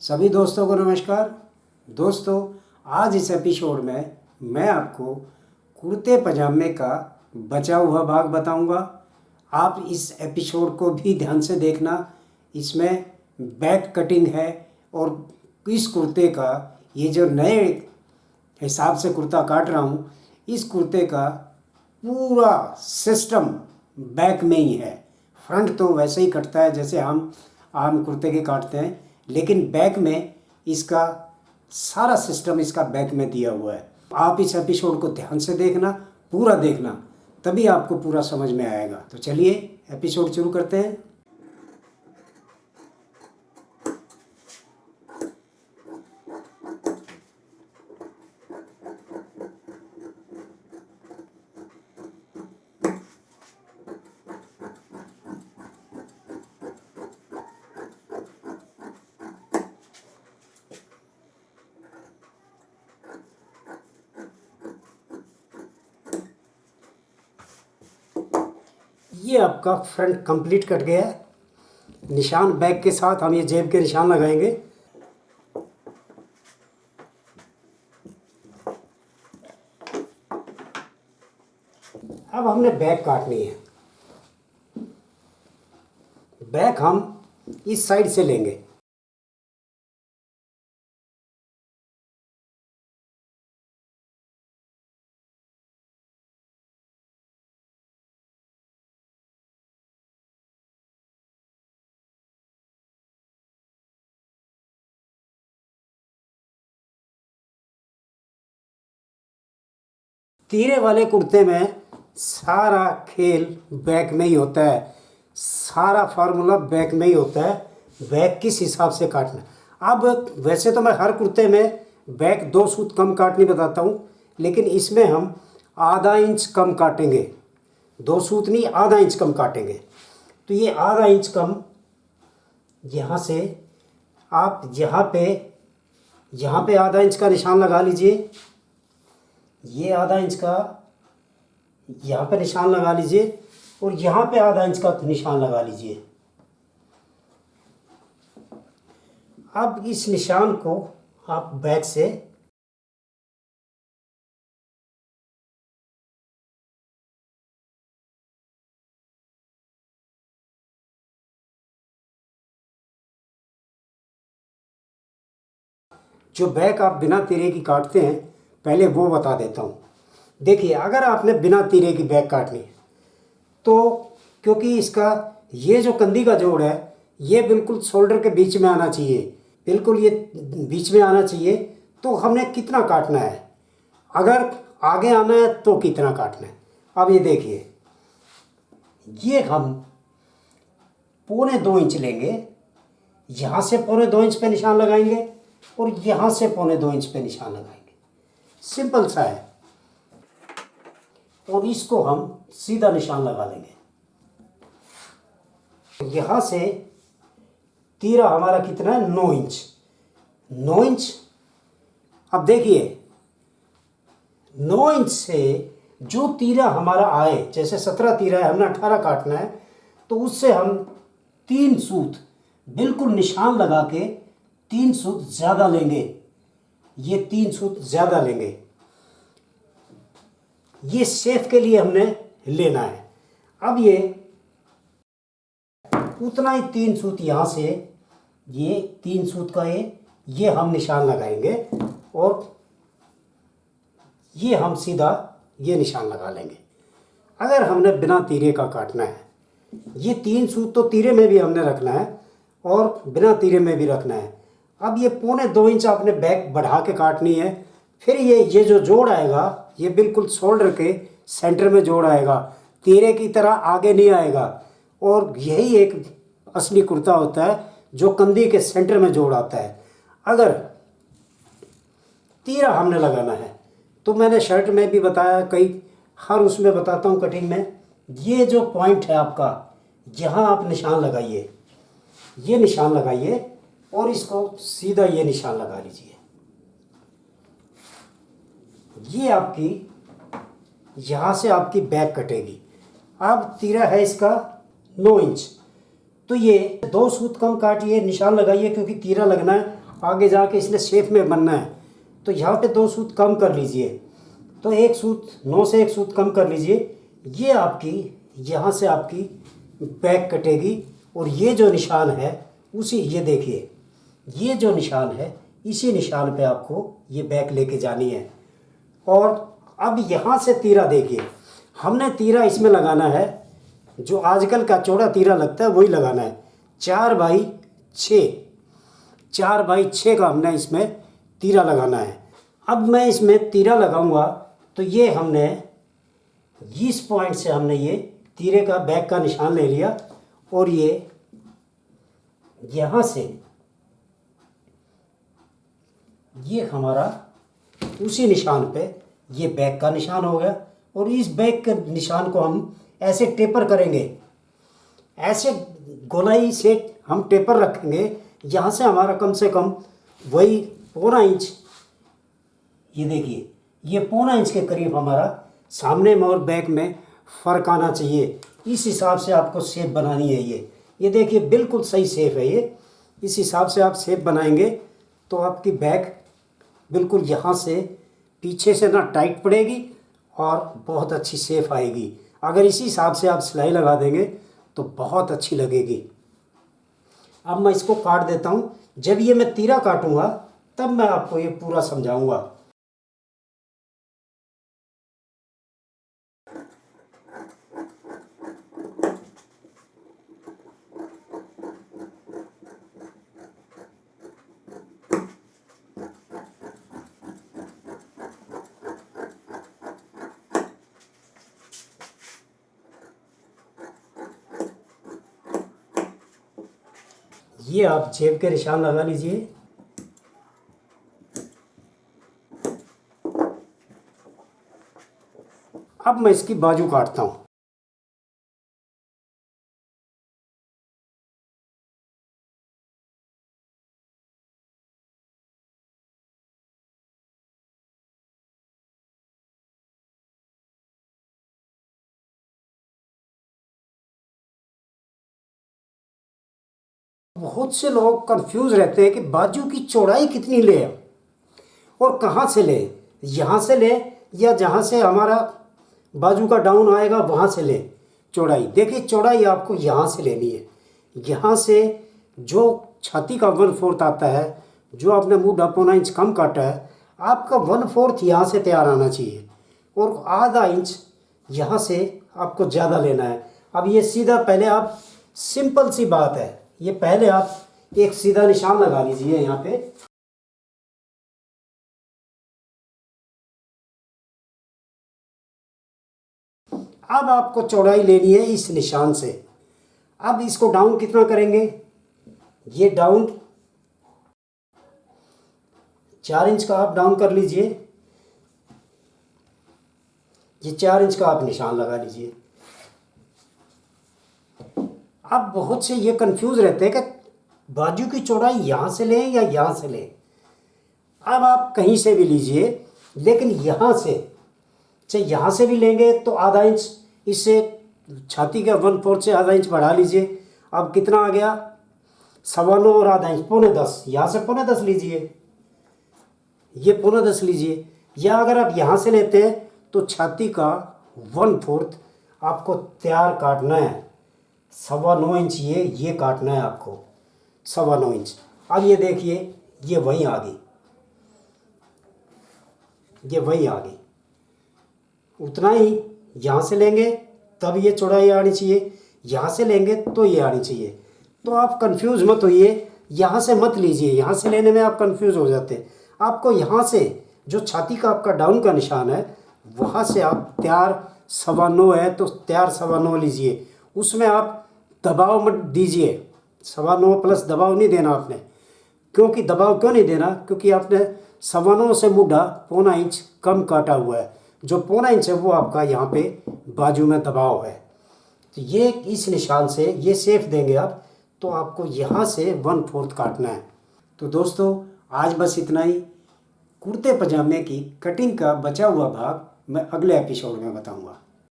सभी दोस्तों को नमस्कार। दोस्तों, आज इस एपिसोड में मैं आपको कुर्ते पजामे का बचा हुआ भाग बताऊंगा। आप इस एपिसोड को भी ध्यान से देखना। इसमें बैक कटिंग है और इस कुर्ते का ये जो नए हिसाब से कुर्ता काट रहा हूँ, इस कुर्ते का पूरा सिस्टम बैक में ही है। फ्रंट तो वैसे ही कटता है जैसे हम आम कुर्ते के काटते हैं, लेकिन बैक में इसका सारा सिस्टम इसका बैक में दिया हुआ है। आप इस एपिसोड को ध्यान से देखना, पूरा देखना, तभी आपको पूरा समझ में आएगा। तो चलिए एपिसोड शुरू करते हैं। ये आपका फ्रंट कंप्लीट कट गया है। निशान बैक के साथ हम ये जेब के निशान लगाएंगे। अब हमने बैक काटनी है। बैक हम इस साइड से लेंगे। तीरे वाले कुर्ते में सारा खेल बैक में ही होता है। सारा फार्मूला बैक में ही होता है। बैक किस हिसाब से काटना। अब वैसे तो मैं हर कुर्ते में बैक 2 सूत कम काटनी बताता हूँ, लेकिन इसमें हम आधा इंच कम काटेंगे। 2 सूत नहीं, आधा इंच कम काटेंगे। तो ये आधा इंच कम यहाँ से आप यहाँ पे आधा इंच का निशान लगा लीजिए। ये आधा इंच का यहाँ पे निशान लगा लीजिए और यहाँ पे आधा इंच का निशान लगा लीजिए। अब इस निशान को आप बैक से जो बैक आप बिना तीरे की काटते हैं, पहले वो बता देता हूँ। देखिए, अगर आपने बिना तीरे की बैक काटनी है तो क्योंकि इसका ये जो कंधी का जोड़ है ये बिल्कुल शोल्डर के बीच में आना चाहिए, बिल्कुल ये बीच में आना चाहिए। तो हमने कितना काटना है, अगर आगे आना है तो कितना काटना है। अब ये देखिए, ये हम 1.25 इंच लेंगे। यहाँ से 1.25 इंच पे निशान लगाएंगे और यहाँ से 1.25 इंच पे निशान लगाएंगे। सिंपल सा है। और इसको हम सीधा निशान लगा लेंगे। यहाँ से तीरा हमारा कितना है, 9 इंच। 9 इंच। अब देखिए, 9 इंच से जो तीरा हमारा आए, जैसे 17 तीरा है, हमने 18 काटना है, तो उससे हम 3 सूत बिल्कुल निशान लगा के 3 सूत ज़्यादा लेंगे। ये 3 सूत ज़्यादा लेंगे। ये शेफ के लिए हमने लेना है। अब ये उतना ही 3 सूत यहाँ से, ये 3 सूत का ये हम निशान लगाएंगे और ये हम सीधा ये निशान लगा लेंगे। अगर हमने बिना तीरे का काटना है, ये 3 सूत तो तीरे में भी हमने रखना है और बिना तीरे में भी रखना है। अब ये 1.25 इंच आपने बैक बढ़ा के काटनी है। फिर ये जो जोड़ आएगा ये बिल्कुल शोल्डर के सेंटर में जोड़ आएगा, तीरे की तरह आगे नहीं आएगा। और यही एक असली कुर्ता होता है जो कंधी के सेंटर में जोड़ आता है। अगर तीरा हमने लगाना है तो मैंने शर्ट में भी बताया, कई हर उसमें बताता हूँ कटिंग में, ये जो पॉइंट है आपका, यहाँ आप निशान लगाइए। ये निशान लगाइए और इसको सीधा ये निशान लगा लीजिए। ये आपकी यहाँ से आपकी बैक कटेगी। अब तीरा है इसका 9 इंच, तो ये 2 सूत कम काटिए, निशान लगाइए क्योंकि तीरा लगना है। आगे जाके इसने शेप में बनना है, तो यहाँ पे 2 सूत कम कर लीजिए। तो 1 सूत 9 से 1 सूत कम कर लीजिए। ये आपकी यहाँ से आपकी बैक कटेगी और ये जो निशान है उसी, ये देखिए ये जो निशान है इसी निशान पे आपको ये बैक लेके जानी है। और अब यहाँ से तीरा देखिए, हमने तीरा इसमें लगाना है जो आजकल का चौड़ा तीरा लगता है वही लगाना है। 4x6 4x6 का हमने इसमें तीरा लगाना है। अब मैं इसमें तीरा लगाऊंगा तो ये हमने इस पॉइंट से हमने ये तीरे का बैक का निशान ले लिया और ये यहाँ से ये हमारा उसी निशान पे ये बैक का निशान हो गया। और इस बैक के निशान को हम ऐसे टेपर करेंगे, ऐसे गोलाई से हम टेपर रखेंगे। यहाँ से हमारा कम से कम वही 1.25 इंच, ये देखिए ये 1.25 इंच के करीब हमारा सामने में और बैक में फ़र्क आना चाहिए। इस हिसाब से आपको शेप बनानी है। ये देखिए बिल्कुल सही शेप है ये। इस हिसाब से आप शेप बनाएंगे तो आपकी बैक बिल्कुल यहाँ से पीछे से ना टाइट पड़ेगी और बहुत अच्छी शेप आएगी। अगर इसी हिसाब से आप सिलाई लगा देंगे तो बहुत अच्छी लगेगी। अब मैं इसको काट देता हूँ। जब ये मैं तीरा काटूँगा तब मैं आपको ये पूरा समझाऊँगा। ये आप जेब के निशान लगा लीजिए। अब मैं इसकी बाजू काटता हूँ। बहुत से लोग कंफ्यूज रहते हैं कि बाजू की चौड़ाई कितनी ले और कहाँ से ले, यहाँ से ले या जहाँ से हमारा बाजू का डाउन आएगा वहाँ से ले चौड़ाई। देखिए चौड़ाई आपको यहाँ से लेनी है। यहाँ से जो छाती का 1/4 आता है, जो आपने मुँह 1.5 इंच कम काटा है, आपका 1/4 यहाँ से तैयार आना चाहिए और आधा इंच यहाँ से आपको ज़्यादा लेना है। अब ये सीधा पहले आप, सिंपल सी बात है, ये पहले आप एक सीधा निशान लगा लीजिए यहाँ पे। अब आपको चौड़ाई लेनी है इस निशान से। अब इसको डाउन कितना करेंगे, ये डाउन 4 इंच का आप डाउन कर लीजिए। ये 4 इंच का आप निशान लगा लीजिए। अब बहुत से ये कंफ्यूज रहते हैं कि बाजू की चौड़ाई यहाँ से लें या यहाँ से लें। अब आप कहीं से भी लीजिए, लेकिन यहाँ से चाहे यहाँ से भी लेंगे तो आधा इंच, इससे छाती का 1/4 से आधा इंच बढ़ा लीजिए। अब कितना आ गया, 9.25 और आधा इंच, 9.25। यहाँ से 9.25 लीजिए, ये 9.25 लीजिए। या अगर आप यहाँ से लेते हैं तो छाती का 1/4 आपको तैयार काटना है। 9.25 इंच ये काटना है आपको, 9.25 इंच। अब ये देखिए ये वहीं आ गई, ये वहीं आ गई। उतना ही यहाँ से लेंगे तब ये चौड़ाई आनी चाहिए, यहाँ से लेंगे तो ये आनी चाहिए। तो आप कंफ्यूज मत होइए, यहाँ से मत लीजिए, यहाँ से लेने में आप कंफ्यूज हो जाते हैं। आपको यहाँ से जो छाती का आपका डाउन का निशान है वहाँ से आप तैयार 9.25 है तो तैयार 9.25 लीजिए। उसमें आप दबाव मत दीजिए, 9.25 प्लस दबाव नहीं देना आपने। क्योंकि दबाव क्यों नहीं देना, क्योंकि आपने 9.25 से मुड्ढा 0.25 इंच कम काटा हुआ है। जो 0.25 इंच है वो आपका यहाँ पे बाजू में दबाव है। तो ये इस निशान से ये शेप देंगे आप, तो आपको यहाँ से 1/4 काटना है। तो दोस्तों आज बस इतना ही। कुर्ते पजामे की कटिंग का बचा हुआ भाग मैं अगले एपिसोड में बताऊँगा।